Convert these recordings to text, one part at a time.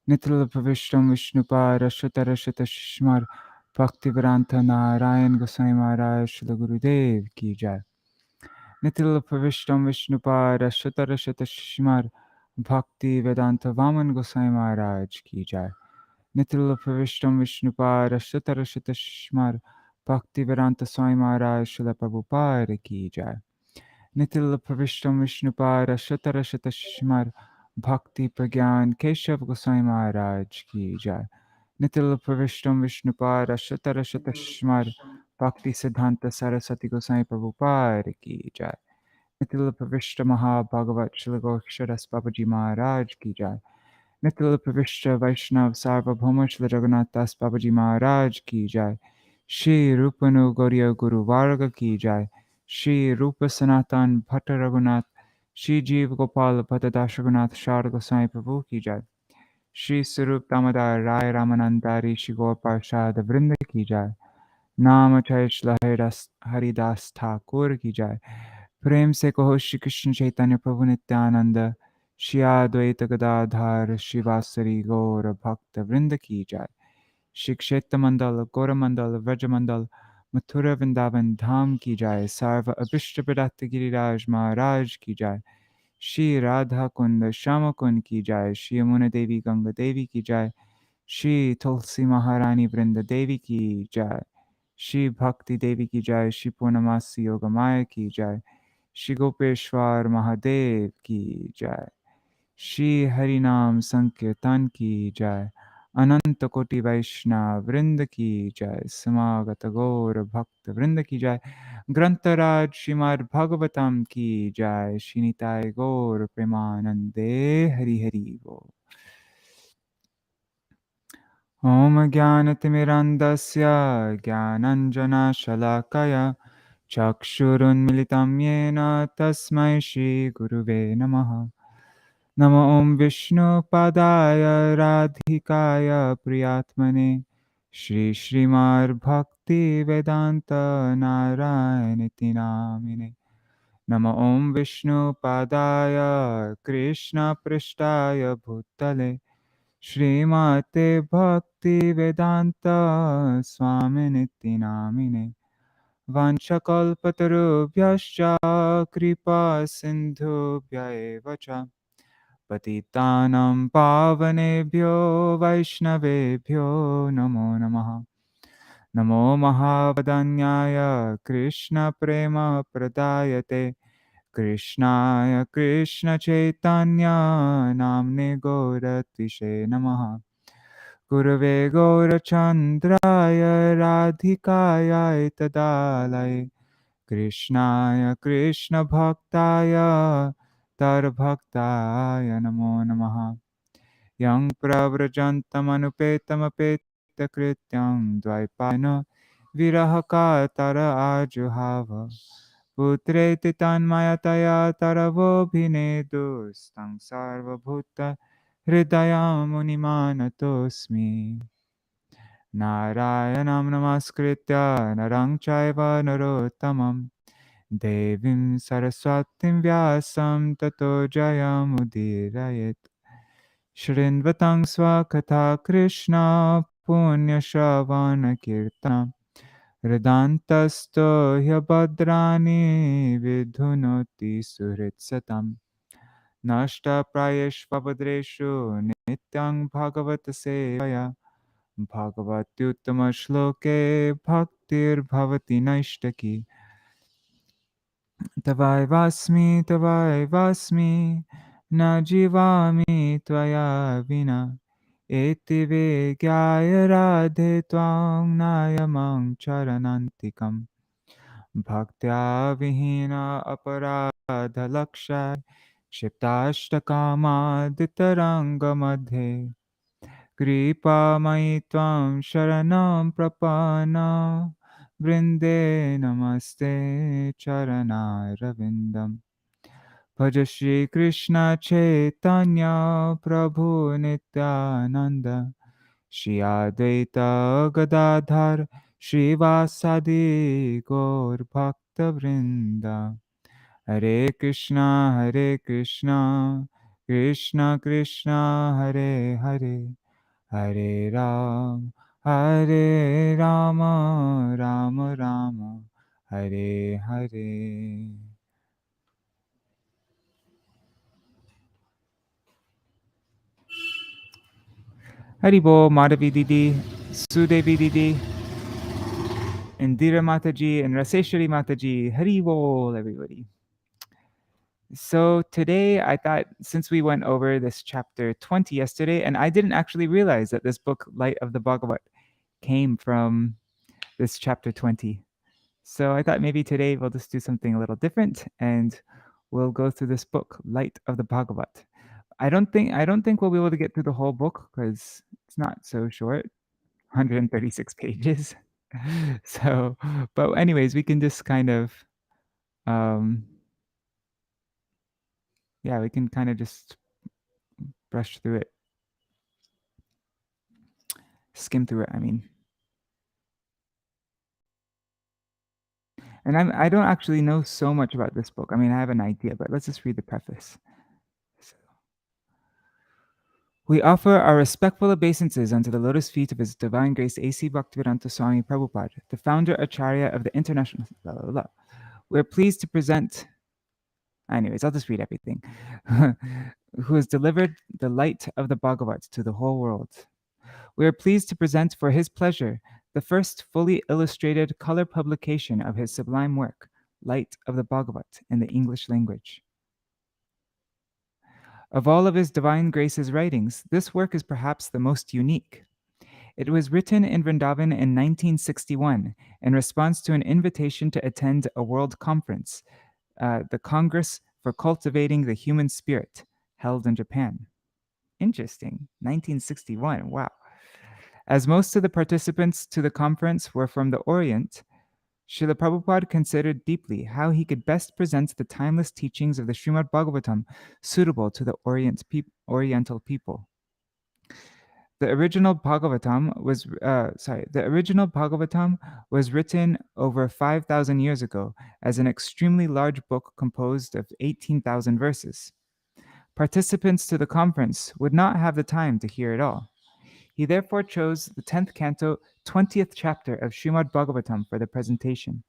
Nitilapavishtam Vishnupara Shatarashatashmar Bhaktivedānta Narayan Gosai Maharaj Shila Gurudev Ki Jai. Nitilapavishtam Vishnupara Shatarashatashmar Bhaktivedānta Vaman Gosai Maharaj Ki Jai. Nitilapavishtam Vishnupara Shatarashatashmar Bhaktivedānta Swāmī Maharaj Shila Prabhupāda Ki Jai. Nitilapavishtam Vishnupara Shatarashatashmar Bhakti Pragyan Keshav Gosai Maharaj Ki Jai. Nitilapavishtam Vishnupara Shatarashatashmar Bhakti Siddhanta Saraswati Gosai Prabhupada Ki Jai. Nitilapavishta Bhagavat Śrīla Gokṣaras Babaji Maharaj Ki Jai. Nitilapavishta Vaishnav Sarvabhauma Śrīla Jagannath Das Babaji Maharaj Ki Jai. Shri Rupanu Gauriya Guru Varga Ki Jai. Shri Rupa Sanatan Bhatta Raghunath Shri Jeev Gopal Bhatta Das Raghunath Shar Gosai Prabhu Ki Jai. Shri Sarup Damodar Rai Ramanandari Shri Gaur Parshad Vrinda Ki Jai. Nama Chaitya Haridas Thakur Ki Jai. प्रेम से कहो श्री कृष्ण चैतन्य प्रभु नित्यानंद श्री अद्वैत गदाधर शिवासरी गौर भक्त वृंद की जय। श्री क्षेत्र मंडल गौर मंडल व्रज मंडल मथुरा वृंदावन धाम की जय। सर्व अभिष्ट प्रदत्त गिरिराज महाराज की जय। श्री राधा कुंड श्याम कुंड की जय। श्री यमुना देवी गंगा देवी की जय। श्री तुलसी महारानी वृंद देवी की जय। श्री भक्ति देवी की जय। श्री पूर्णमासी योग माया की जय। श्री गोपेश्वर महादेव की जय। श्री हरिनाम संकीर्तन की जय। अनंत कोटि वैष्णव वृंद की जय। समागत गौर भक्त वृंद की जय। ग्रंथराज श्रीमद् भागवतम की जय। श्री निताय गौर प्रेमानंदे हरि हरि बोल। ओम ज्ञानतिमिरन्धस्य ज्ञानाञ्जनशलाकया चक्षुरुन्मिलितं येन तस्मै श्रीगुरुवे नमः। नमो ॐ विष्णुपादाय राधिकाय प्रियात्मने श्रीमद्भक्तिवेदान्त नारायणीति नामिने। नमो ॐ विष्णुपादाय कृष्णपृष्ठाय भूतले श्रीमते भक्तिवेदान्त स्वामिनिति नामिने। वाञ्छकल्पतरुभ्यश्च कृपा सिन्धुभ्य एव च पतितानां पावनेभ्यो वैष्णवेभ्यो नमो नमः। नमो महावदन्याय कृष्णप्रेमप्रदायते कृष्णाय कृष्णचैतन्य नाम्ने गौरतिशे नमः। गुरवे गौरचन्द्राय राधिकाय तदालये कृष्णाय कृष्णभक्ताय तरभक्ताय नमो नमः। यं प्रव्रजन्तमनुपेतमपेतकृत्यं द्वैपायनो विरहकातर आजुहाव पुत्रेति तन्मयतया तरवोऽभिनेदुस्तं सर्वभूत हृदयं मुनिमानतोऽस्मि। नारायणं नमस्कृत्य नरं चैव नरोत्तमं देवीं सरस्वतीं व्यासं ततो जयमुदीरयेत्। शृण्वतं स्वकथा कृष्ण पुण्यश्रवणकीर्तनं हृदान्तस्थो ह्यभद्राणि विधुनोति सुहृत्सतम्। नष्टप्रायेष्वभद्रेषु नित्यं भागवत सेवया भगवत्युत्तमश्लोके भक्तिर्भवति नैष्टकी। तवैवास्मि न जीवामि त्वया विना एति विज्ञाय राधे त्वां नायमं चरणान्तिकम्। भक्त्या विहीन अपराधलक्षाय क्षिप्ताष्टकामादितरङ्गमध्ये कृपामयि त्वां शरणं प्रपन्ना वृन्दे नमस्ते चरणारविन्दम्। भज श्रीकृष्ण चैतन्य प्रभु नित्यानन्द श्री अद्वैत गदाधर श्रीवासादि गौरभक्तवृन्द। हरे Krishna Krishna Krishna Hare Hare Hare Hare Rama Rama Rama Hare Hare. Haribo, Madhavi Didi, Sudevi Didi, Indira Mataji, and Raseshwari Mataji. Haribo, everybody. So today I thought, since we went over this chapter 20 yesterday, and I didn't actually realize that this book, Light of the Bhagavat, came from this chapter 20. So I thought maybe today we'll just do something a little different and we'll go through this book, Light of the Bhagavat. I don't think we'll be able to get through the whole book because it's not so short, 136 pages. So, but anyways, we can just kind of we can kind of just brush through it. Skim through it, I mean. And I don't actually know so much about this book. I mean, I have an idea, but let's just read the preface. We offer our respectful obeisances unto the lotus feet of His Divine Grace A.C. Bhaktivedānta Swāmī Prabhupāda, the founder Acharya of the International... Blah, blah, blah. We're pleased to present... Anyways, I'll just read everything. Who has delivered the light of the Bhagavat to the whole world. We are pleased to present for his pleasure the first fully illustrated color publication of his sublime work, Light of the Bhagavat, in the English language. Of all of His Divine Grace's writings, this work is perhaps the most unique. It was written in Vrindavan in 1961 in response to an invitation to attend a world conference, the Congress for Cultivating the Human Spirit, held in Japan. Interesting. 1961. Wow. As most of the participants to the conference were from the Orient, Srila Prabhupada considered deeply how he could best present the timeless teachings of the Srimad Bhagavatam suitable to the Oriental people. The original Bhagavatam was written over 5,000 years ago as an extremely large book composed of 18,000 verses. Participants to the conference would not have the time to hear it all. He therefore chose the 10th canto, 20th chapter of Srimad Bhagavatam for the presentation.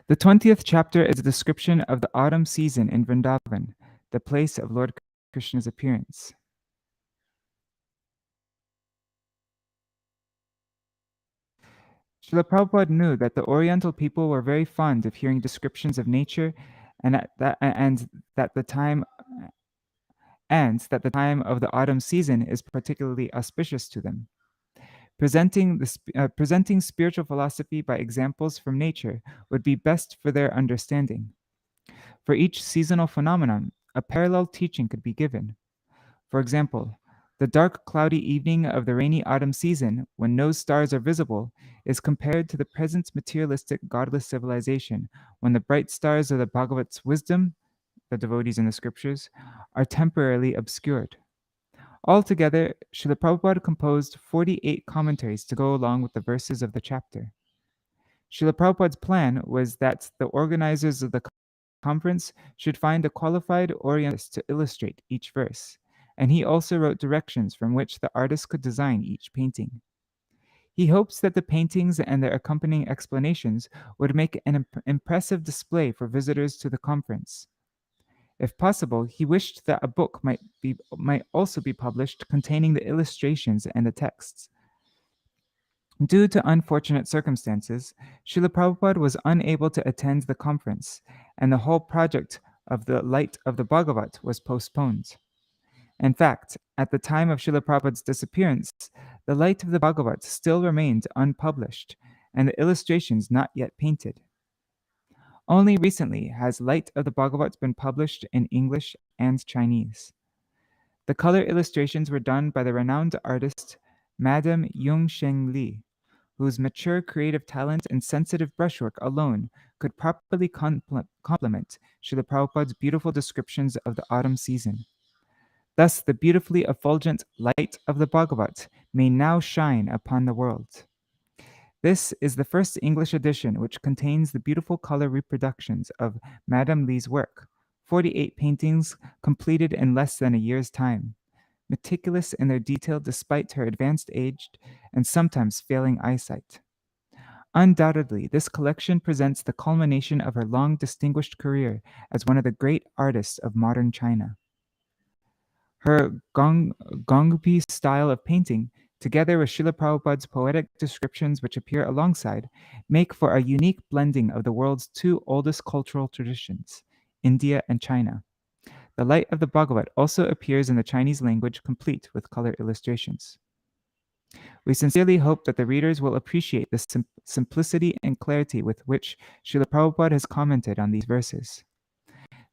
The 20th chapter is a description of the autumn season in Vrindavan, the place of Lord Krishna's appearance. Srila Prabhupada knew that the Oriental people were very fond of hearing descriptions of nature and that the time of the autumn season is particularly auspicious to them. Presenting spiritual philosophy by examples from nature would be best for their understanding. For each seasonal phenomenon, a parallel teaching could be given. For example, the dark, cloudy evening of the rainy autumn season, when no stars are visible, is compared to the present materialistic, godless civilization, when the bright stars of the Bhagavat's wisdom, the devotees in the scriptures, are temporarily obscured. Altogether, Srila Prabhupada composed 48 commentaries to go along with the verses of the chapter. Srila Prabhupada's plan was that the organizers of the conference should find a qualified Orientalist to illustrate each verse, and he also wrote directions from which the artist could design each painting. He hopes that the paintings and their accompanying explanations would make an impressive display for visitors to the conference. If possible, he wished that a book might also be published containing the illustrations and the texts. Due to unfortunate circumstances, Srila Prabhupada was unable to attend the conference, and the whole project of the Light of the Bhagavat was postponed. In fact, at the time of Srila Prabhupada's disappearance, the Light of the Bhagavat still remained unpublished, and the illustrations not yet painted. Only recently has Light of the Bhagavat been published in English and Chinese. The color illustrations were done by the renowned artist Madame Yung-Sheng Li, whose mature creative talent and sensitive brushwork alone could properly complement Srila Prabhupada's beautiful descriptions of the autumn season. Thus, the beautifully effulgent light of the Bhagavat may now shine upon the world. This is the first English edition which contains the beautiful color reproductions of Madame Li's work, 48 paintings completed in less than a year's time, meticulous in their detail despite her advanced age and sometimes failing eyesight. Undoubtedly, this collection presents the culmination of her long distinguished career as one of the great artists of modern China. Her Gongpi style of painting, together with Srila Prabhupada's poetic descriptions which appear alongside, make for a unique blending of the world's two oldest cultural traditions, India and China. The Light of the Bhāgavata also appears in the Chinese language complete with color illustrations. We sincerely hope that the readers will appreciate the simplicity and clarity with which Srila Prabhupada has commented on these verses.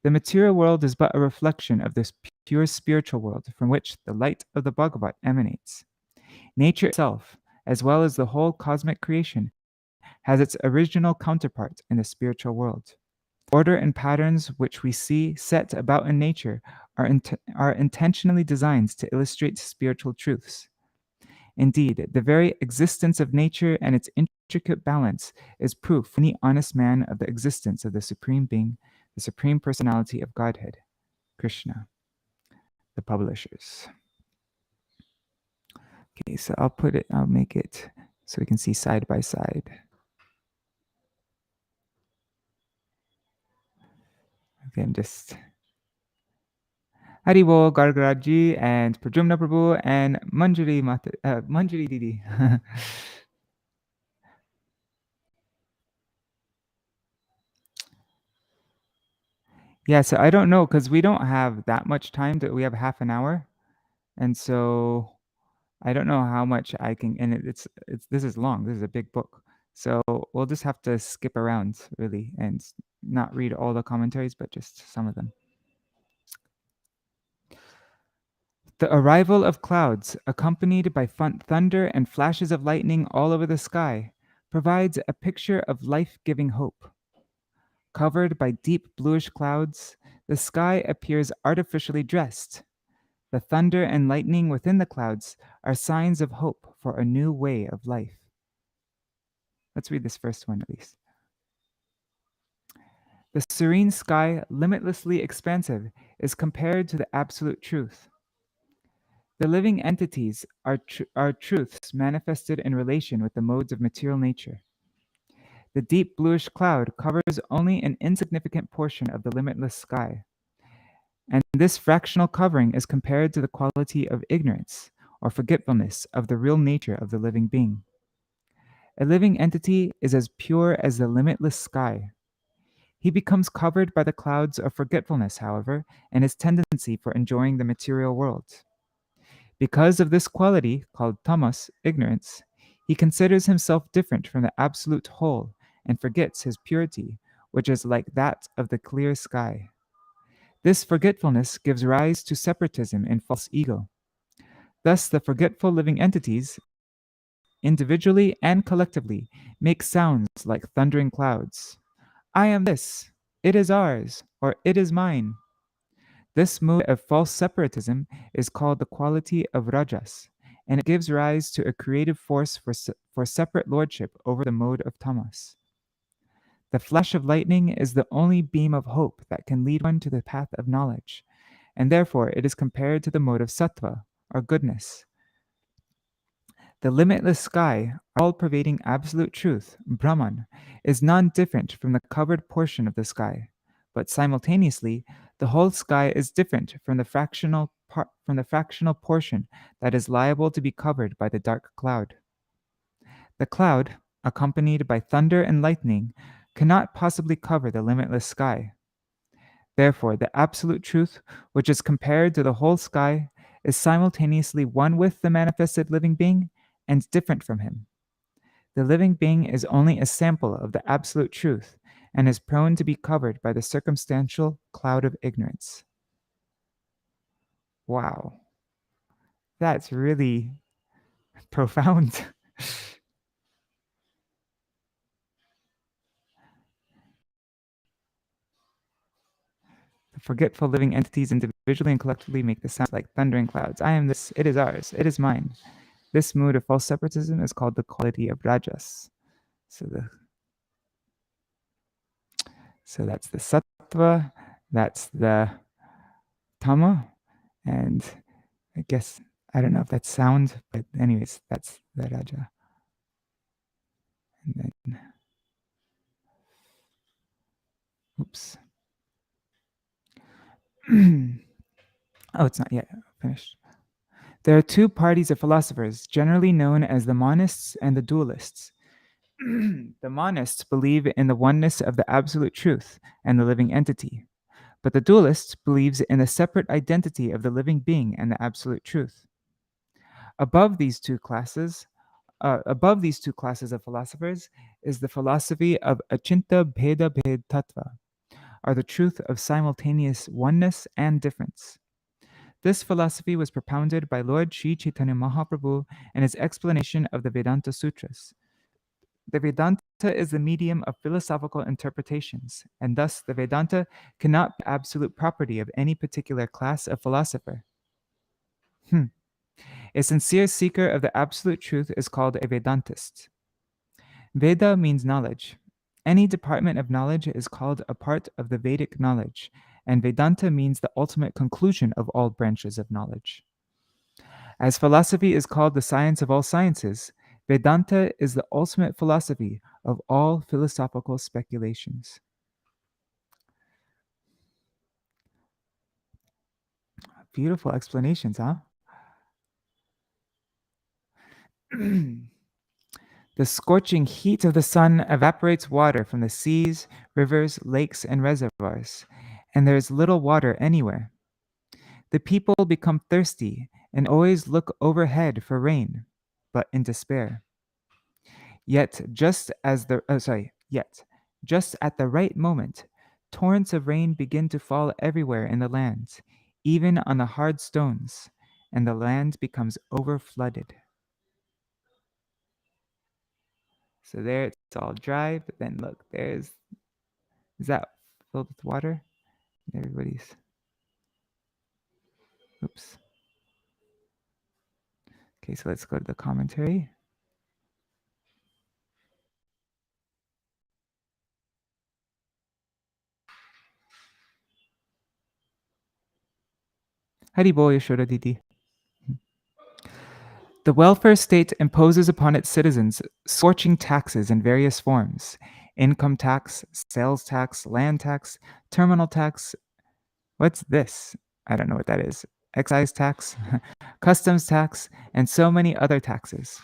The material world is but a reflection of this pure spiritual world from which the light of the Bhāgavata emanates. Nature itself, as well as the whole cosmic creation, has its original counterpart in the spiritual world. Order and patterns which we see set about in nature are intentionally designed to illustrate spiritual truths. Indeed, the very existence of nature and its intricate balance is proof for any honest man of the existence of the Supreme Being, the Supreme Personality of Godhead, Krishna. The publishers. Okay, so I'll make it so we can see side by side. Okay, I'm just Haribo, Gargaraji, and Prajumna Prabhu, and Manjari Didi. Yeah, so I don't know because we don't have that much time. We have half an hour, and so I don't know how much I can. And it's this is long. This is a big book, so we'll just have to skip around really and not read all the commentaries, but just some of them. The arrival of clouds, accompanied by thunder and flashes of lightning all over the sky, provides a picture of life-giving hope. Covered by deep bluish clouds, the sky appears artificially dressed. The thunder and lightning within the clouds are signs of hope for a new way of life. Let's read this first one at least. The serene sky, limitlessly expansive, is compared to the absolute truth. The living entities are truths manifested in relation with the modes of material nature. The deep bluish cloud covers only an insignificant portion of the limitless sky. And this fractional covering is compared to the quality of ignorance or forgetfulness of the real nature of the living being. A living entity is as pure as the limitless sky. He becomes covered by the clouds of forgetfulness, however, and his tendency for enjoying the material world. Because of this quality, called tamas, ignorance, he considers himself different from the absolute whole and forgets his purity, which is like that of the clear sky. This forgetfulness gives rise to separatism and false ego. Thus, the forgetful living entities, individually and collectively, make sounds like thundering clouds. I am this, it is ours, or it is mine. This mood of false separatism is called the quality of rajas, and it gives rise to a creative force for separate lordship over the mode of tamas. The flash of lightning is the only beam of hope that can lead one to the path of knowledge, and therefore it is compared to the mode of sattva, or goodness. The limitless sky, all-pervading absolute truth, Brahman, is non-different from the covered portion of the sky, but simultaneously, the whole sky is different from the fractional portion that is liable to be covered by the dark cloud. The cloud, accompanied by thunder and lightning, cannot possibly cover the limitless sky. Therefore, the absolute truth, which is compared to the whole sky, is simultaneously one with the manifested living being and different from him. The living being is only a sample of the absolute truth and is prone to be covered by the circumstantial cloud of ignorance. Wow. That's really profound. The forgetful living entities individually and collectively make the sounds like thundering clouds. I am this, it is ours, it is mine. This mood of false separatism is called the quality of rajas. So that's the sattva. That's the Tama, and I guess I don't know if that's sound, but anyways, that's the Raja. And then, oops. Oh, it's not yet finished. There are two parties of philosophers, generally known as the monists and the dualists. The monists believe in the oneness of the absolute truth and the living entity, but the dualist believes in the separate identity of the living being and the absolute truth. Above these two classes, above these two classes of philosophers is the philosophy of Achinta Bheda Bhed Tattva, or the truth of simultaneous oneness and difference. This philosophy was propounded by Lord Sri Chaitanya Mahaprabhu in his explanation of the Vedanta Sutras. The Vedanta is the medium of philosophical interpretations, and thus the Vedanta cannot be absolute property of any particular class of philosopher. A sincere seeker of the absolute truth is called a Vedantist. Veda means knowledge. Any department of knowledge is called a part of the Vedic knowledge, and Vedanta means the ultimate conclusion of all branches of knowledge. As philosophy is called the science of all sciences, Vedanta is the ultimate philosophy of all philosophical speculations. Beautiful explanations, huh? The scorching heat of the sun evaporates water from the seas, rivers, lakes, and reservoirs, and there is little water anywhere. The people become thirsty and always look overhead for rain, but in despair. Yet just at the right moment, torrents of rain begin to fall everywhere in the land, even on the hard stones, and the land becomes overflooded. So there it's all dry, but then look, is that filled with water? Everybody's, oops. Okay, so let's go to the commentary. Hari Bol Yashoda Didi. The welfare state imposes upon its citizens scorching taxes in various forms: income tax, sales tax, land tax, terminal tax. What's this? I don't know what that is. Excise tax, customs tax, and so many other taxes.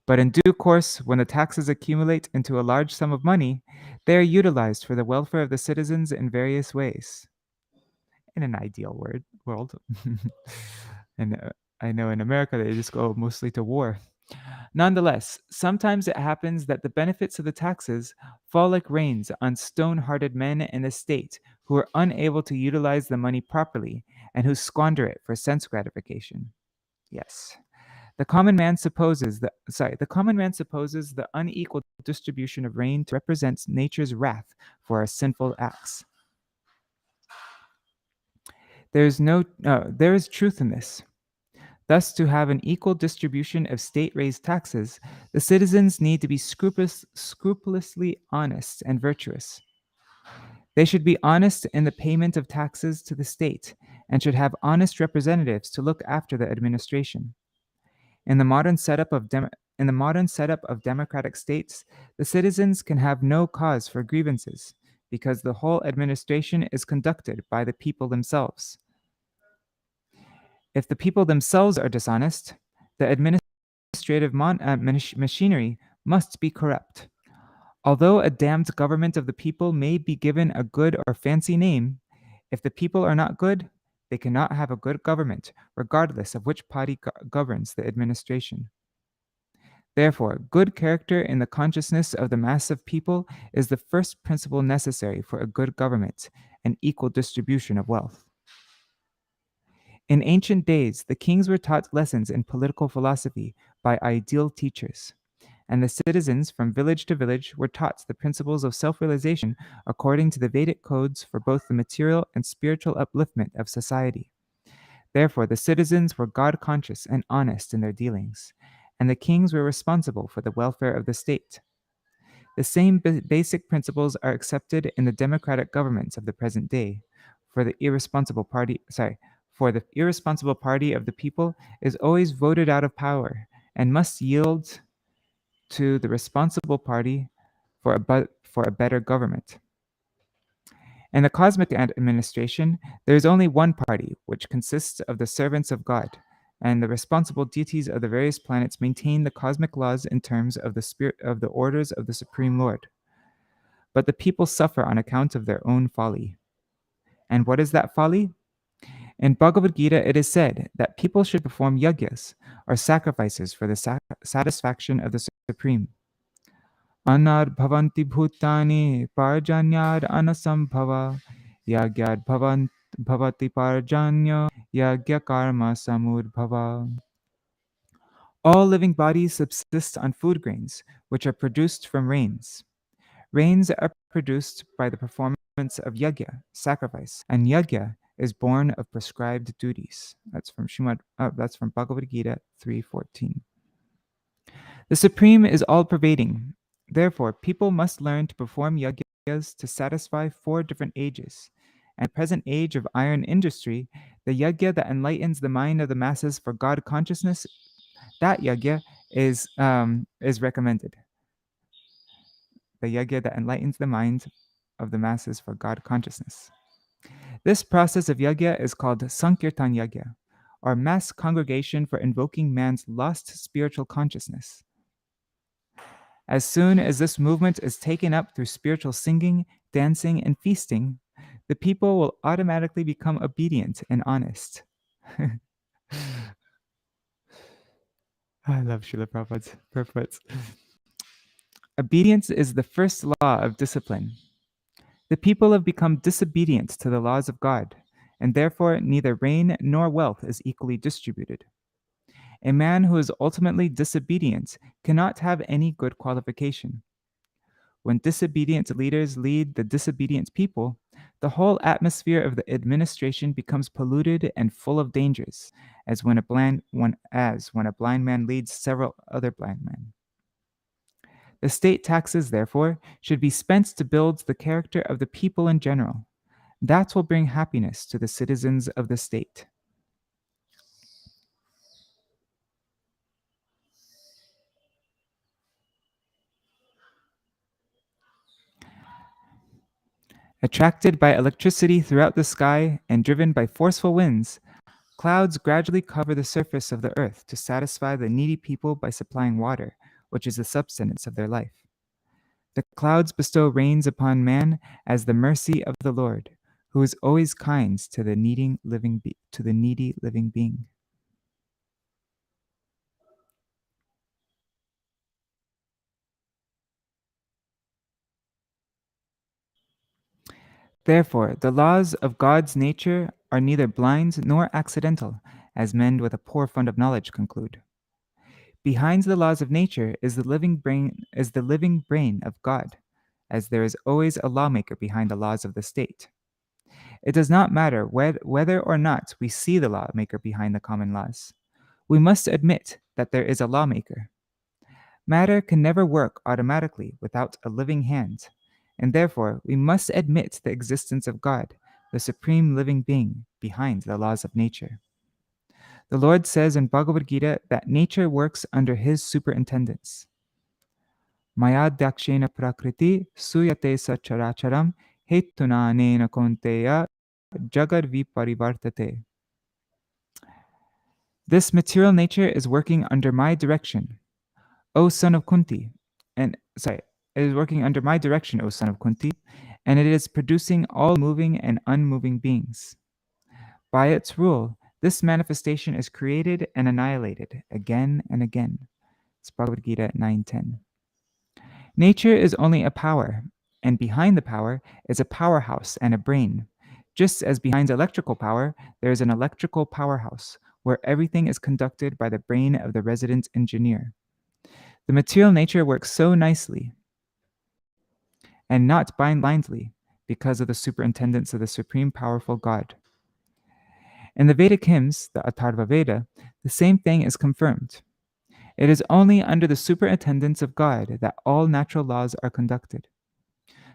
But in due course, when the taxes accumulate into a large sum of money, they are utilized for the welfare of the citizens in various ways. In an ideal world. And I know in America they just go mostly to war. Nonetheless, sometimes it happens that the benefits of the taxes fall like rains on stone hearted men in the state who are unable to utilize the money properly and who squander it for sense gratification. Yes. The common man supposes the unequal distribution of rain represents nature's wrath for our sinful acts. There is truth in this. Thus, to have an equal distribution of state-raised taxes, the citizens need to be scrupulously honest and virtuous. They should be honest in the payment of taxes to the state and should have honest representatives to look after the administration. In the modern setup of democratic states, the citizens can have no cause for grievances because the whole administration is conducted by the people themselves. If the people themselves are dishonest, the administrative machinery must be corrupt. Although a damned government of the people may be given a good or fancy name, if the people are not good, they cannot have a good government, regardless of which party governs the administration. Therefore, good character in the consciousness of the mass of people is the first principle necessary for a good government and equal distribution of wealth. In ancient days, the kings were taught lessons in political philosophy by ideal teachers, and the citizens from village to village were taught the principles of self-realization according to the Vedic codes for both the material and spiritual upliftment of society. Therefore, the citizens were God-conscious and honest in their dealings, and the kings were responsible for the welfare of the state. The same basic principles are accepted in the democratic governments of the present day. For the irresponsible party, for the irresponsible party of the people is always voted out of power and must yield to the responsible party for a better government. In the cosmic administration, there is only one party, which consists of the servants of God, and the responsible deities of the various planets maintain the cosmic laws in terms of the spirit of the orders of the Supreme Lord. But the people suffer on account of their own folly. And what is that folly? In Bhagavad Gita, it is said that people should perform yagyas, or sacrifices for the satisfaction of the Supreme. Anad bhavanti bhutani parjanyad anasambhava yagyad bhavati parjanyo yagya karma samudbhava. All living bodies subsist on food grains, which are produced from rains. Rains are produced by the performance of yagya, sacrifice, and yagya is born of prescribed duties. That's from Bhagavad Gita 3:14. The Supreme is all-pervading. Therefore, people must learn to perform yagyas to satisfy 4 different ages. And the present age of iron industry, the yagya that enlightens the mind of the masses for God consciousness, that yagya is recommended. The yagya that enlightens the mind of the masses for God consciousness. This process of yagya is called Sankyrtanyagya, or mass congregation for invoking man's lost spiritual consciousness. As soon as this movement is taken up through spiritual singing, dancing, and feasting, the people will automatically become obedient and honest. I love Srila Prabhupada's purports. Obedience is the first law of discipline. The people have become disobedient to the laws of God, and therefore neither rain nor wealth is equally distributed. A man who is ultimately disobedient cannot have any good qualification. When disobedient leaders lead the disobedient people, the whole atmosphere of the administration becomes polluted and full of dangers, as when a blind man leads several other blind men. The state taxes, therefore, should be spent to build the character of the people in general. That will bring happiness to the citizens of the state. Attracted by electricity throughout the sky and driven by forceful winds, clouds gradually cover the surface of the earth to satisfy the needy people by supplying water, which is the substance of their life. The clouds bestow rains upon man as the mercy of the Lord, who is always kind to the needy living being. Therefore, the laws of God's nature are neither blind nor accidental, as men with a poor fund of knowledge conclude. Behind the laws of nature is the living brain of God, as there is always a lawmaker behind the laws of the state. It does not matter whether or not we see the lawmaker behind the common laws. We must admit that there is a lawmaker. Matter can never work automatically without a living hand, and therefore we must admit the existence of God, the supreme living being, behind the laws of nature. The Lord says in Bhagavad Gita that nature works under his superintendence. Maya dakshena prakriti suyate sacharacharam hetuna anena konteya jagad viparivartate. This material nature is working under my direction, O son of Kunti, it is working under my direction, O son of Kunti, and it is producing all moving and unmoving beings. By its rule, this manifestation is created and annihilated again and again. It's Bhagavad Gita 9:10. Nature is only a power, and behind the power is a powerhouse and a brain. Just as behind electrical power, there is an electrical powerhouse, where everything is conducted by the brain of the resident engineer. The material nature works so nicely and not blindly because of the superintendence of the supreme powerful God. In the Vedic hymns, the Atharva Veda, the same thing is confirmed. It is only under the superintendence of God that all natural laws are conducted.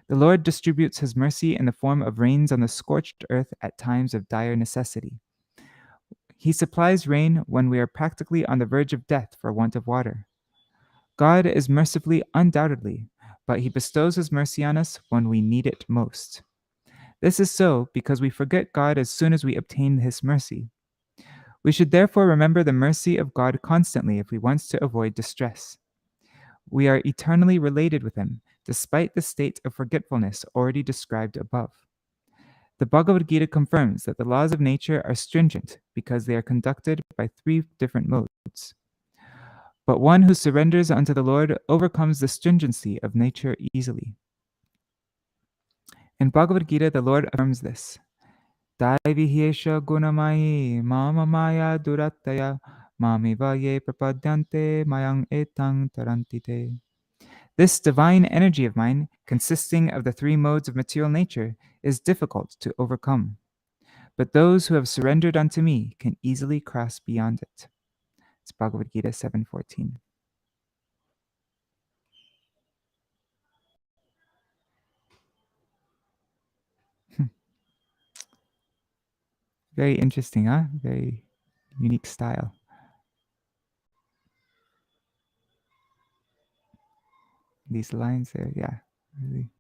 The Lord distributes his mercy in the form of rains on the scorched earth at times of dire necessity. He supplies rain when we are practically on the verge of death for want of water. God is merciful undoubtedly, but he bestows his mercy on us when we need it most. This is so because we forget God as soon as we obtain his mercy. We should therefore remember the mercy of God constantly if we want to avoid distress. We are eternally related with him, despite the state of forgetfulness already described above. The Bhagavad Gita confirms that the laws of nature are stringent because they are conducted by three different modes. But one who surrenders unto the Lord overcomes the stringency of nature easily. In Bhagavad Gita, the Lord affirms this. Daivihesha gunamai mama maya durataya mamiva ye prapadyante mayang etang tarantite. This divine energy of mine, consisting of the three modes of material nature, is difficult to overcome. But those who have surrendered unto me can easily cross beyond it. It's Bhagavad Gita 7:14. Very interesting, huh? Very unique style. These lines there, yeah, really.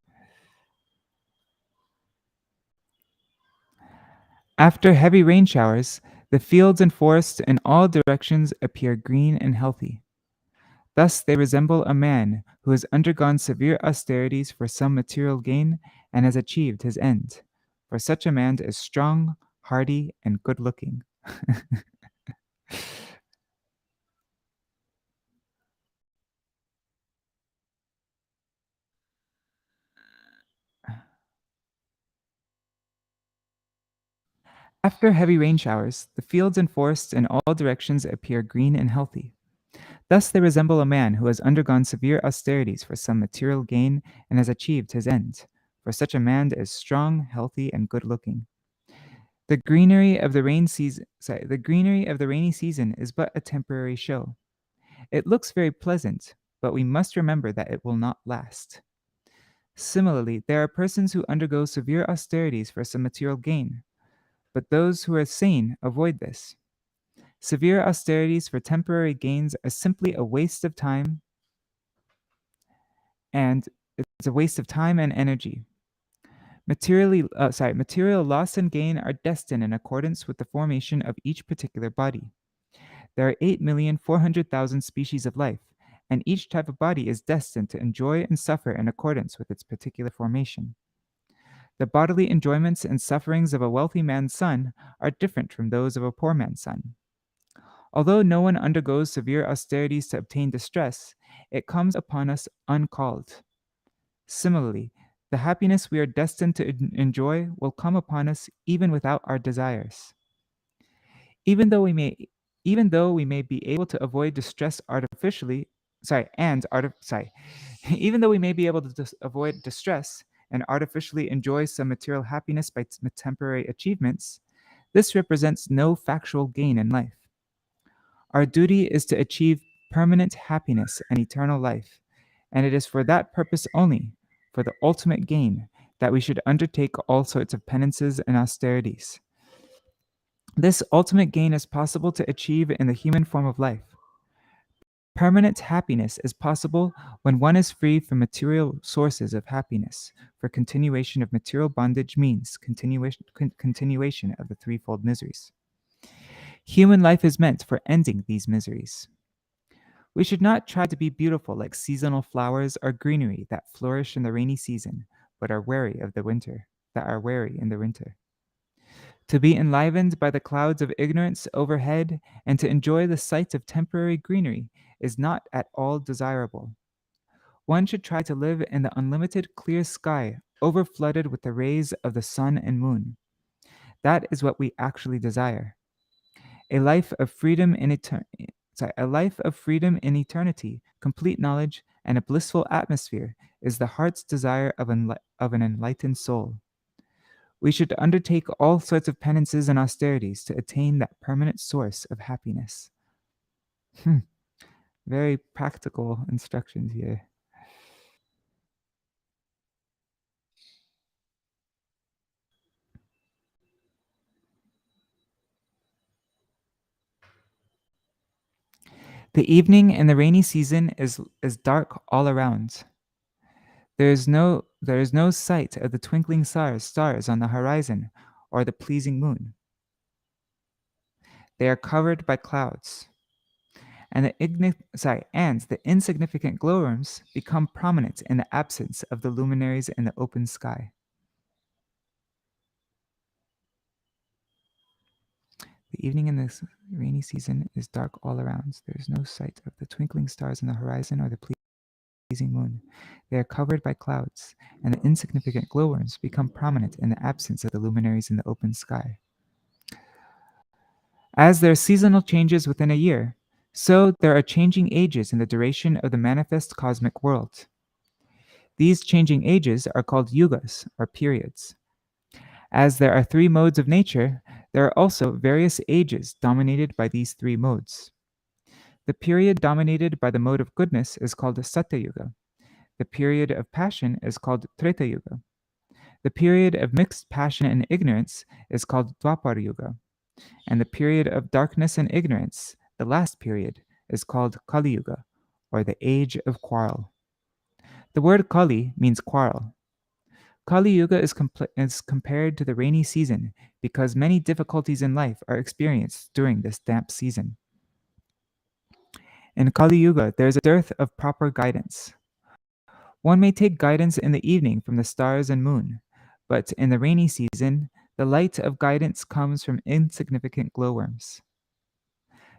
After heavy rain showers, the fields and forests in all directions appear green and healthy. Thus they resemble a man who has undergone severe austerities for some material gain and has achieved his end. For such a man is strong, hardy, and good looking. After heavy rain showers, the fields and forests in all directions appear green and healthy. Thus they resemble a man who has undergone severe austerities for some material gain and has achieved his end. For such a man is strong, healthy, and good looking. The greenery of the rainy season is but a temporary show. It looks very pleasant, but we must remember that it will not last. Similarly, there are persons who undergo severe austerities for some material gain, but those who are sane avoid this. Severe austerities for temporary gains are simply a waste of time, and it's a waste of time and energy. Material loss and gain are destined in accordance with the formation of each particular body. There are 8,400,000 species of life, and each type of body is destined to enjoy and suffer in accordance with its particular formation. The bodily enjoyments and sufferings of a wealthy man's son are different from those of a poor man's son. Although no one undergoes severe austerities to obtain distress, it comes upon us uncalled. Similarly, the happiness we are destined to enjoy will come upon us even without our desires. Even though we may be able to avoid distress artificially, sorry, and arti- sorry, even though we may be able to avoid distress and artificially enjoy some material happiness by temporary achievements, this represents no factual gain in life. Our duty is to achieve permanent happiness and eternal life, and it is for that purpose only, for the ultimate gain, that we should undertake all sorts of penances and austerities. This ultimate gain is possible to achieve in the human form of life. Permanent happiness is possible when one is free from material sources of happiness, for continuation of material bondage means continuation of the threefold miseries. Human life is meant for ending these miseries. We should not try to be beautiful like seasonal flowers or greenery that flourish in the rainy season, but are wary of the winter, that are wary in the winter. To be enlivened by the clouds of ignorance overhead and to enjoy the sight of temporary greenery is not at all desirable. One should try to live in the unlimited clear sky, overflooded with the rays of the sun and moon. That is what we actually desire. A life of freedom in eternity, complete knowledge, and a blissful atmosphere is the heart's desire of an enlightened soul. We should undertake all sorts of penances and austerities to attain that permanent source of happiness. Very practical instructions here. The evening in the rainy season is dark all around. There is no sight of the twinkling stars on the horizon or the pleasing moon. They are covered by clouds, and the insignificant glowworms become prominent in the absence of the luminaries in the open sky. The evening in this rainy season is dark all around. There is no sight of the twinkling stars on the horizon or the pleasing moon. They are covered by clouds, and the insignificant glowworms become prominent in the absence of the luminaries in the open sky. As there are seasonal changes within a year, so there are changing ages in the duration of the manifest cosmic world. These changing ages are called yugas, or periods. As there are three modes of nature, there are also various ages dominated by these three modes. The period dominated by the mode of goodness is called Satya Yuga. The period of passion is called Treta Yuga. The period of mixed passion and ignorance is called Dwapara Yuga. And the period of darkness and ignorance, the last period, is called Kali Yuga, or the age of quarrel. The word Kali means quarrel. Kali Yuga is compared to the rainy season because many difficulties in life are experienced during this damp season. In Kali Yuga, there is a dearth of proper guidance. One may take guidance in the evening from the stars and moon, but in the rainy season, the light of guidance comes from insignificant glowworms.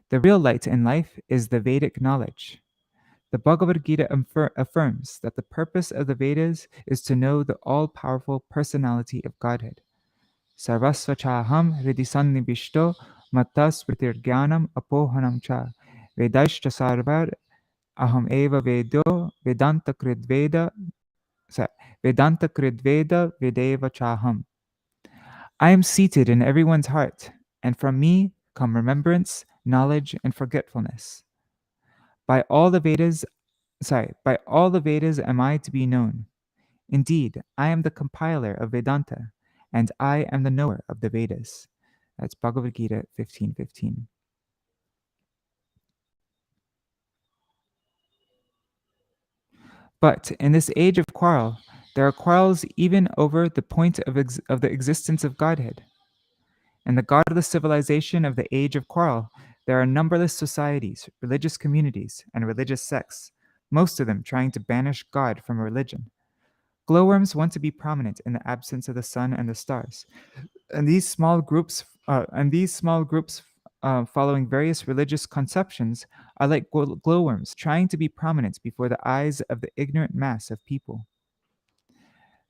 The real light in life is the Vedic knowledge. The Bhagavad Gita affirms that the purpose of the Vedas is to know the all powerful personality of Godhead. Sarvasvachaham hridisannibishto mattasmritirgyanam apohanam cha vedaishcha sarvar aham eva vedo vedanta kridveda vedeva chaham. I am seated in everyone's heart, and from me come remembrance, knowledge, and forgetfulness. By all the Vedas, by all the Vedas am I to be known. Indeed, I am the compiler of Vedanta, and I am the knower of the Vedas. That's Bhagavad Gita 15:15. But in this age of quarrel, there are quarrels even over the point of the existence of Godhead. In the godless civilization of the age of quarrel, there are numberless societies, religious communities, and religious sects, most of them trying to banish God from religion. Glowworms want to be prominent in the absence of the sun and the stars, and these small groups, following various religious conceptions, are like glowworms trying to be prominent before the eyes of the ignorant mass of people.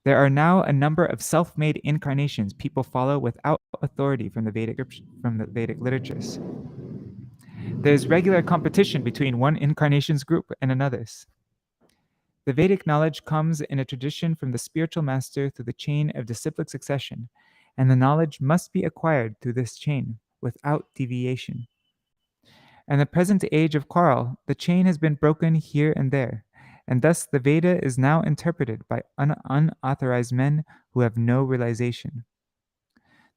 There are now a number of self-made incarnations people follow without authority from the Vedic literatures. There is regular competition between one incarnation's group and another's. The Vedic knowledge comes in a tradition from the spiritual master through the chain of disciplic succession, and the knowledge must be acquired through this chain without deviation. In the present age of quarrel, the chain has been broken here and there, and thus the Veda is now interpreted by unauthorized men who have no realization.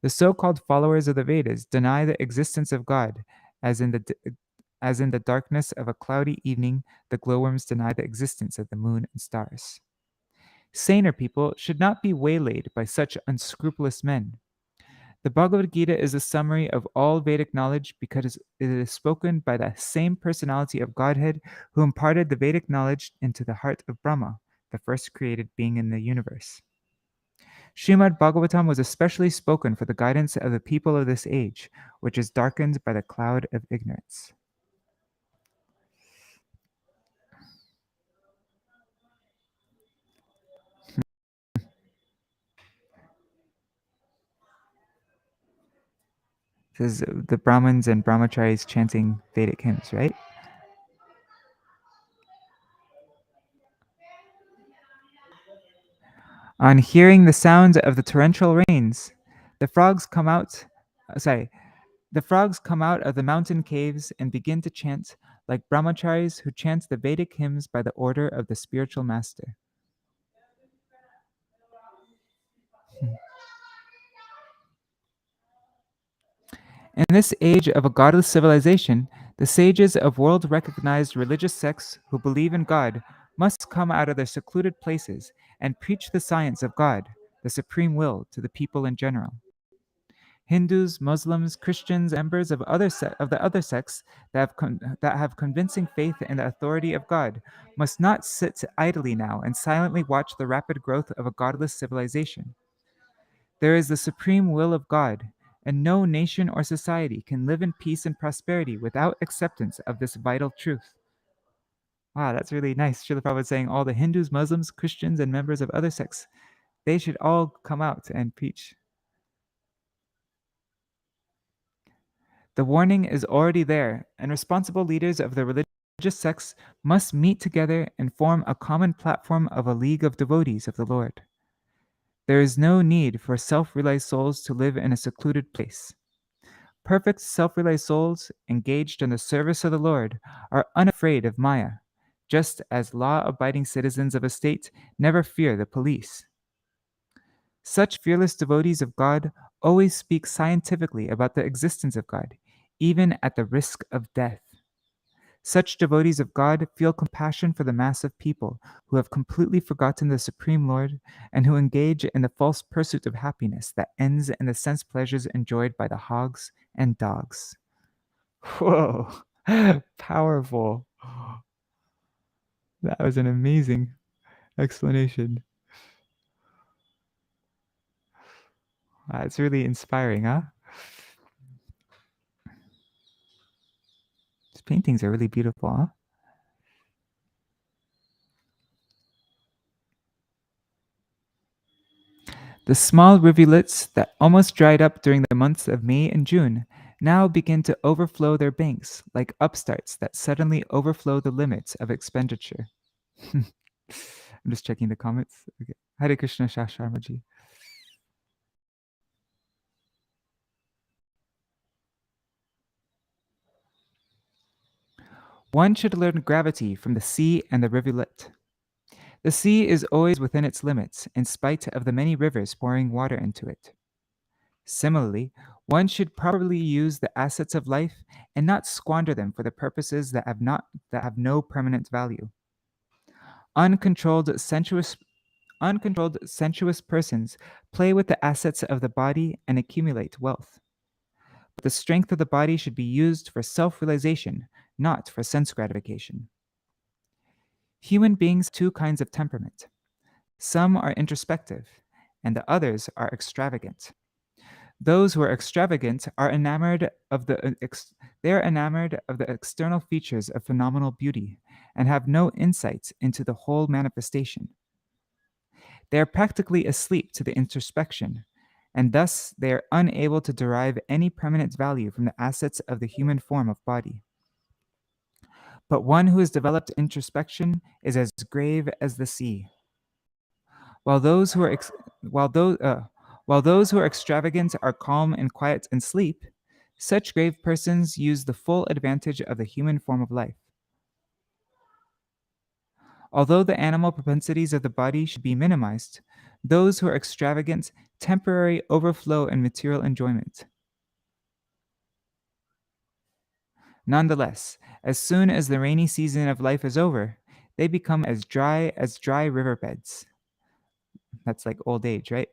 The so-called followers of the Vedas deny the existence of God, as in the darkness of a cloudy evening, the glowworms deny the existence of the moon and stars. Saner people should not be waylaid by such unscrupulous men. The Bhagavad Gita is a summary of all Vedic knowledge because it is spoken by the same personality of Godhead who imparted the Vedic knowledge into the heart of Brahma, the first created being in the universe. Srimad Bhagavatam was especially spoken for the guidance of the people of this age, which is darkened by the cloud of ignorance. This is the Brahmins and Brahmacharis chanting Vedic hymns, right? On hearing the sound of the torrential rains, the frogs come out. Sorry. The frogs come out of the mountain caves and begin to chant like brahmacharis who chant the Vedic hymns by the order of the spiritual master. In this age of a godless civilization, the sages of world recognized religious sects who believe in God must come out of their secluded places and preach the science of God, the supreme will, to the people in general. Hindus, Muslims, Christians, members of of the other sects that have convincing faith in the authority of God must not sit idly now and silently watch the rapid growth of a godless civilization. There is the supreme will of God, and no nation or society can live in peace and prosperity without acceptance of this vital truth. Wow, that's really nice. Srila Prabhupada saying all the Hindus, Muslims, Christians, and members of other sects, they should all come out and preach. The warning is already there, and responsible leaders of the religious sects must meet together and form a common platform of a league of devotees of the Lord. There is no need for self realized souls to live in a secluded place. Perfect self realized souls engaged in the service of the Lord are unafraid of Maya, just as law abiding citizens of a state never fear the police. Such fearless devotees of God always speak scientifically about the existence of God, even at the risk of death. Such devotees of God feel compassion for the mass of people who have completely forgotten the Supreme Lord and who engage in the false pursuit of happiness that ends in the sense pleasures enjoyed by the hogs and dogs. Whoa, powerful. That was an amazing explanation. It's really inspiring, huh? These paintings are really beautiful, huh? The small rivulets that almost dried up during the months of May and June now begin to overflow their banks like upstarts that suddenly overflow the limits of expenditure. I'm just checking the comments. Okay. Hare Krishna Shasharmaji. One should learn gravity from the sea and the rivulet. The sea is always within its limits, in spite of the many rivers pouring water into it. Similarly, one should properly use the assets of life and not squander them for the purposes that have no permanent value. Uncontrolled sensuous persons play with the assets of the body and accumulate wealth. But the strength of the body should be used for self-realization, not for sense gratification. Human beings have two kinds of temperament. Some are introspective, and the others are extravagant. Those who are extravagant are enamored of they are enamored of the external features of phenomenal beauty and have no insight into the whole manifestation. They are practically asleep to the introspection, and thus they are unable to derive any permanent value from the assets of the human form of body. But one who has developed introspection is as grave as the sea. While those who are ex- while those who are extravagant are calm and quiet in sleep, such grave persons use the full advantage of the human form of life. Although the animal propensities of the body should be minimized, those who are extravagant temporarily overflow in material enjoyment. Nonetheless, as soon as the rainy season of life is over, they become as dry riverbeds. That's like old age, right?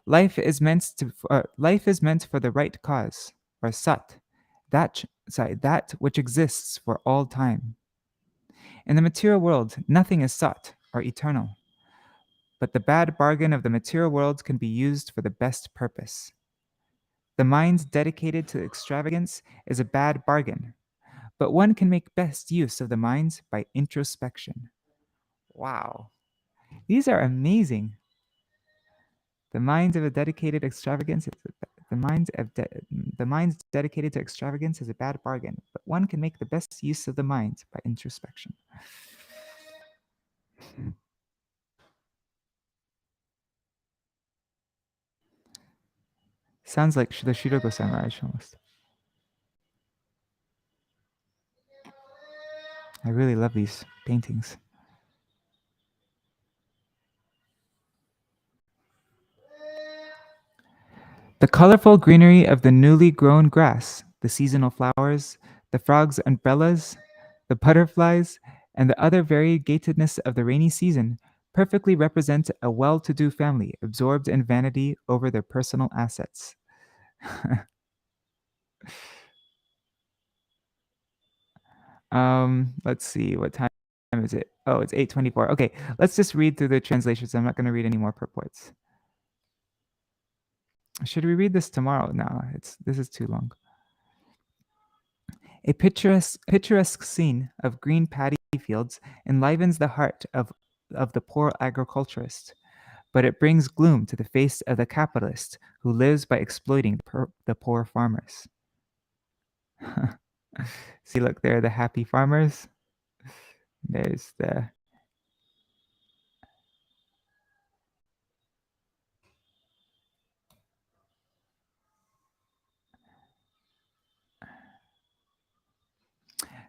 Life is meant for the right cause, or sat, that which exists for all time. In the material world, nothing is sat or eternal, but the bad bargain of the material world can be used for the best purpose. The mind dedicated to extravagance is a bad bargain, but one can make best use of the mind by introspection. Wow, these are amazing. The mind of a dedicated extravagance, the mind of the mind dedicated to extravagance is a bad bargain, but one can make the best use of the mind by introspection. Sounds like the Shira Gosai Maharaj almost. I really love these paintings. The colorful greenery of the newly grown grass, the seasonal flowers, the frogs' umbrellas, the butterflies, and the other variegatedness of the rainy season perfectly represent a well-to-do family absorbed in vanity over their personal assets. Let's see, what time is it? Oh, it's 8:24. Okay, let's just read through the translations. I'm not going to read any more purports. Should we read this tomorrow? No, this is too long. A picturesque scene of green paddy fields enlivens the heart of the poor agriculturist, but it brings gloom to the face of the capitalist who lives by exploiting the poor farmers. See, look, there are the happy farmers. There's the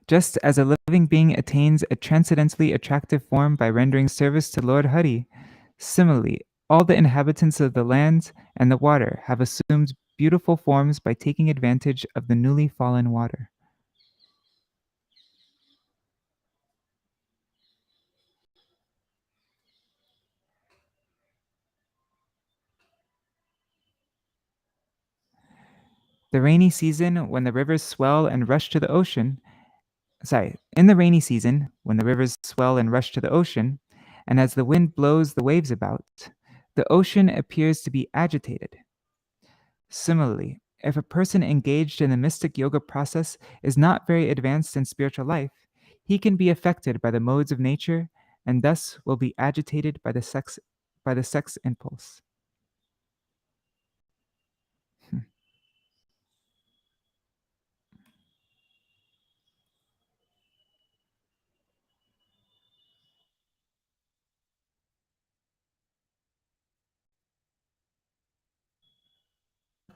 just as a living being attains a transcendently attractive form by rendering service to Lord Hari, similarly, all the inhabitants of the land and the water have assumed beautiful forms by taking advantage of the newly fallen water. The rainy season, when the rivers swell and rush to the ocean, in the rainy season, when the rivers swell and rush to the ocean, and as the wind blows the waves about, the ocean appears to be agitated. Similarly, if a person engaged in the mystic yoga process is not very advanced in spiritual life, he can be affected by the modes of nature and thus will be agitated by the sex impulse.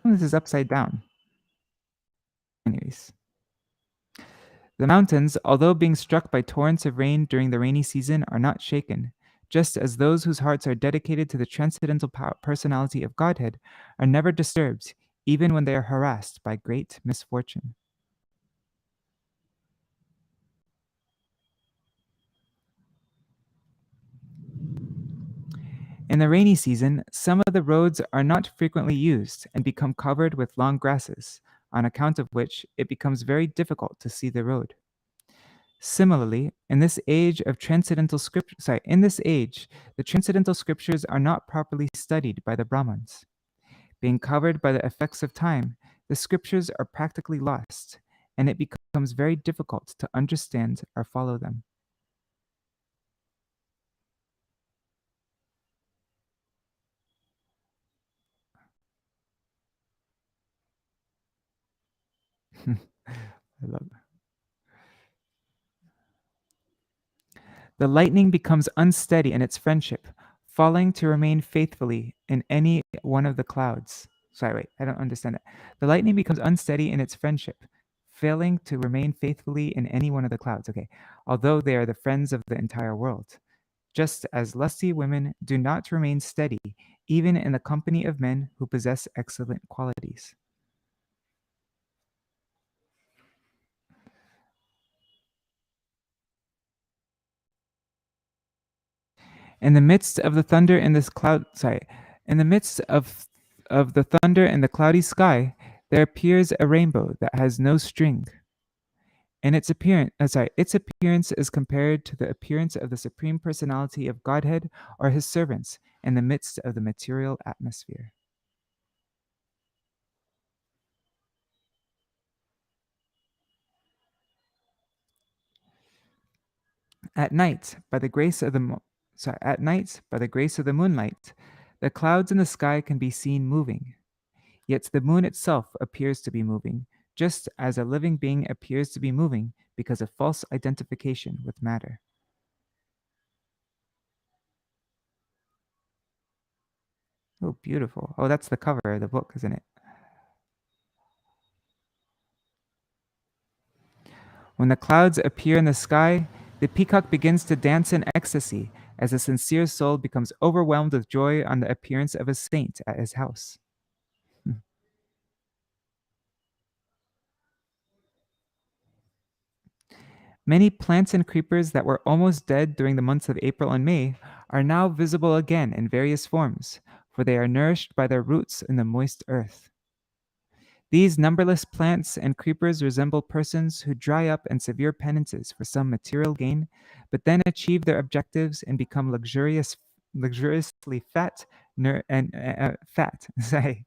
This is upside down. Anyways. The mountains, although being struck by torrents of rain during the rainy season, are not shaken, just as those whose hearts are dedicated to the transcendental personality of Godhead are never disturbed, even when they are harassed by great misfortune. In the rainy season, some of the roads are not frequently used and become covered with long grasses, on account of which it becomes very difficult to see the road. Similarly, in this age of transcendental scripture, in this age, the transcendental scriptures are not properly studied by the Brahmins. Being covered by the effects of time, the scriptures are practically lost, and it becomes very difficult to understand or follow them. I love The lightning becomes unsteady in its friendship, falling to remain faithfully in any one of the clouds. Sorry, wait, I don't understand that. The lightning becomes unsteady in its friendship, failing to remain faithfully in any one of the clouds. Okay, although they are the friends of the entire world. Just as lusty women do not remain steady, even in the company of men who possess excellent qualities. In the midst of the thunder in this cloud, in the midst of the thunder in the cloudy sky, there appears a rainbow that has no string. And its appearance is compared to the appearance of the Supreme Personality of Godhead or his servants in the midst of the material atmosphere. At night, by the grace of the at night, by the grace of the moonlight, the clouds in the sky can be seen moving. Yet the moon itself appears to be moving, just as a living being appears to be moving because of false identification with matter. Oh, beautiful. Oh, that's the cover of the book, isn't it? When the clouds appear in the sky, the peacock begins to dance in ecstasy as a sincere soul becomes overwhelmed with joy on the appearance of a saint at his house. Many plants and creepers that were almost dead during the months of April and May are now visible again in various forms, for they are nourished by their roots in the moist earth. These numberless plants and creepers resemble persons who dry up in severe penances for some material gain, but then achieve their objectives and become luxuriously fat, sorry,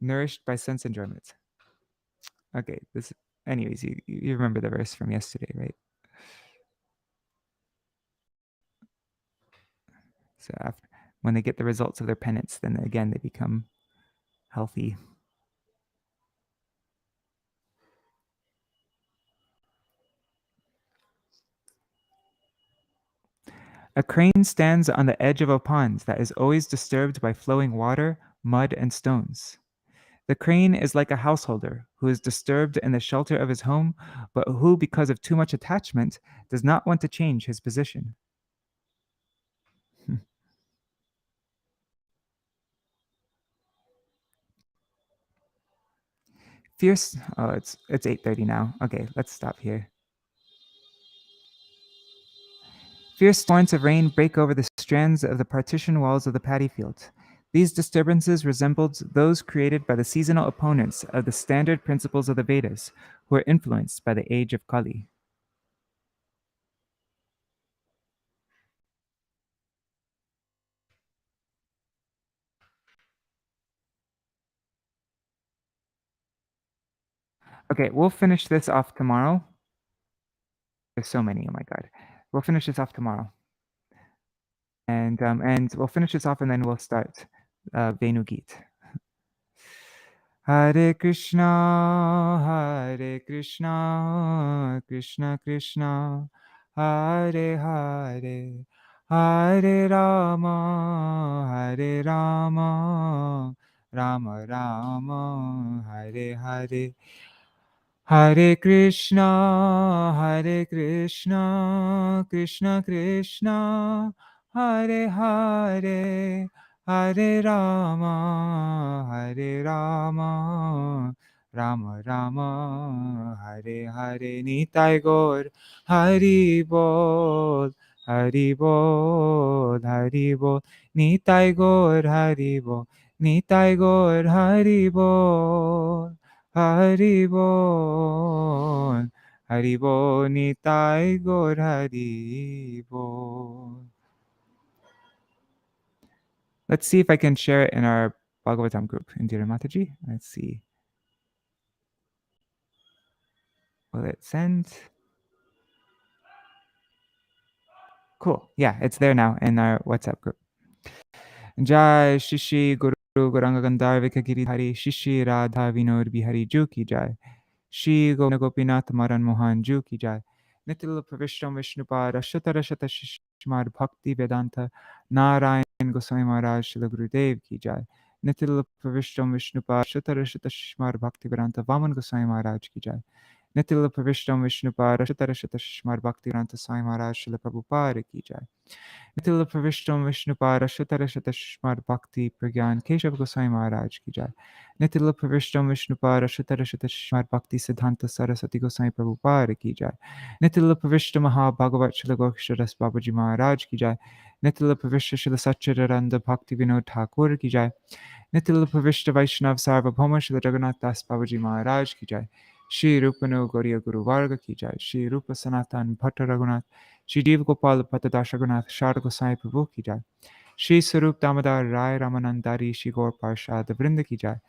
nourished by sense enjoyment. Okay, anyways, you remember the verse from yesterday, right? So when they get the results of their penance, then again they become healthy. A crane stands on the edge of a pond that is always disturbed by flowing water, mud, and stones. The crane is like a householder who is disturbed in the shelter of his home, but who, because of too much attachment, does not want to change his position. Fierce. Oh, it's 8:30 now. Okay, let's stop here. Fierce torrents of rain break over the strands of the partition walls of the paddy field. These disturbances resembled those created by the seasonal opponents of the standard principles of the Vedas, who were influenced by the age of Kali. Okay, we'll finish this off tomorrow. There's so many. Oh my god. We'll finish this off tomorrow, and we'll finish this off, and then we'll start Venu Geet. Hare Krishna, Krishna Krishna, Hare Hare, Hare Rama, Rama Rama, Hare Hare. Hare Krishna, Krishna Krishna, Hare Hare, Hare Rama, Rama Rama, Hare Hare. Nitai Gaur, Hari Bol, Hari Bol, Hari Bol. Nitai Gaur, Hari Bol, Nitai Gaur, Hari Bol. Hari Bol, Hari Bol, Nitai Gaur, Hari Bol. Let's see if I can share it in our Bhagavatam group. Indira Mataji, let's see. Will it send? Cool. Yeah, it's there now in our WhatsApp group. Jai Shishi Guru Gauranga Gandharvika Giridhari Shishi Radha Vinod Bihari Ju ki jai. Shri Gopinath Maran Mohan Ju ki jai. Nitil Pravishtam Vishnupada Shatara Shata Shishmar Bhaktivedānta Narayan Goswami Maharaj Śrīla Gurudev ki jai. Nitil Pravishtam Vishnupada Shatara Shata Shishmar Bhaktivedānta Vaman Goswami Maharaj ki jai. Nitil Pravishtam Vishnupada Shatara Shata Shishmar Bhaktivedānta Swāmī Maharaj Śrīla Prabhupāda ki jai. Nitil Pravishtam Vishnupada Shatara Shata Shishmar Bhakti Pragyan Keshav Goswami Maharaj ki jai. Nitil Pravishtam Vishnupada Shatara Shata Shishmar Bhakti Siddhanta Saraswati Goswami Prabhupada ki jai. Nitil Pravishta Maha Bhagavat Śrīla Goksharas Babaji Maharaj ki jai. Nitil Pravishta Śrīla Satchidananda Bhakti Vinod Thakur ki jai. Nitil Pravishta Vaishnav Sarvabhauma Śrīla Jagannath Das Babaji Maharaj ki jai. Shri Rupanu Gauriya Guru Varga ki jai. Shri Rupa Sanatan Bhatta Raghunath. Shri Dev Gopal Patadash Raghunath Shar Goswami Prabhu ki jai. Shri Sarup Damodar Rai Ramanandari Shri Gaur Parshad Vrinda ki jai.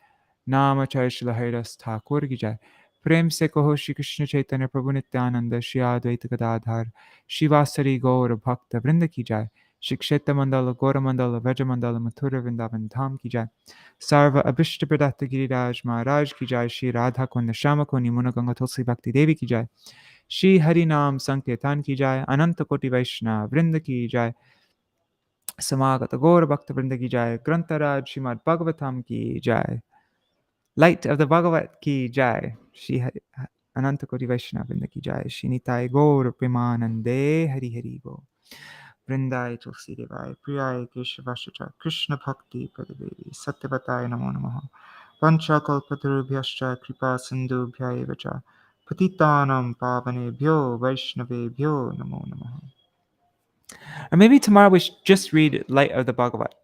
नाम आचार्य श्रील हरिदास ठाकुर की जय. प्रेम से कहो श्री कृष्ण चैतन्य प्रभु नित्यानंद श्री अद्वैत गदाधर शिवासरी गौर भक्त वृंद की जय. श्री क्षेत्र मंडल गौर मंडल व्रज मंडल मथुर वृंदावन धाम की जय. सर्व अभिष्ट प्रदत्त गिरिराज महाराज की जय. श्री राधा कुंड श्याम कुंड यमुना गंगा तुलसी भक्ति देवी की जय. श्री हरि नाम संकीर्तन की जय. अनंत कोटि वैष्णव वृंद की जय. समागत गौर भक्त वृंद की जय. ग्रंथराज श्रीमद् भागवतम की जय. Light of the Bhagavat ki jai. Ananta Koti Vaishnavrinda ki jai. Shri Nitai Gaur Premanande Hari Hari Bo. Vrindai Tulsi Devai Priyai Keshavashacha Krishna Bhakti Padadevi Satyavataya Namo Namaha. Pancha Kalpatarubhyascha Kripa Sindhubhya Evacha Patitanam Pavanebhyo Vaishnavebhyo Namo Namaha. Or maybe tomorrow we should just read Light of the Bhagavat,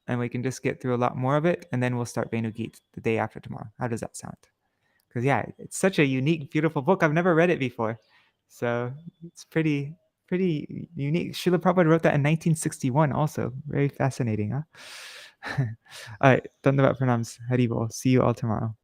and we can just get through a lot more of it, and then we'll start Venu Gita the day after tomorrow. How does that sound? Because yeah, it's such a unique, beautiful book. I've never read it before, so it's pretty unique. Srila Prabhupada wrote that in 1961. Also, very fascinating, huh? All right, Dandavat Pranams. Hari Bol. See you all tomorrow.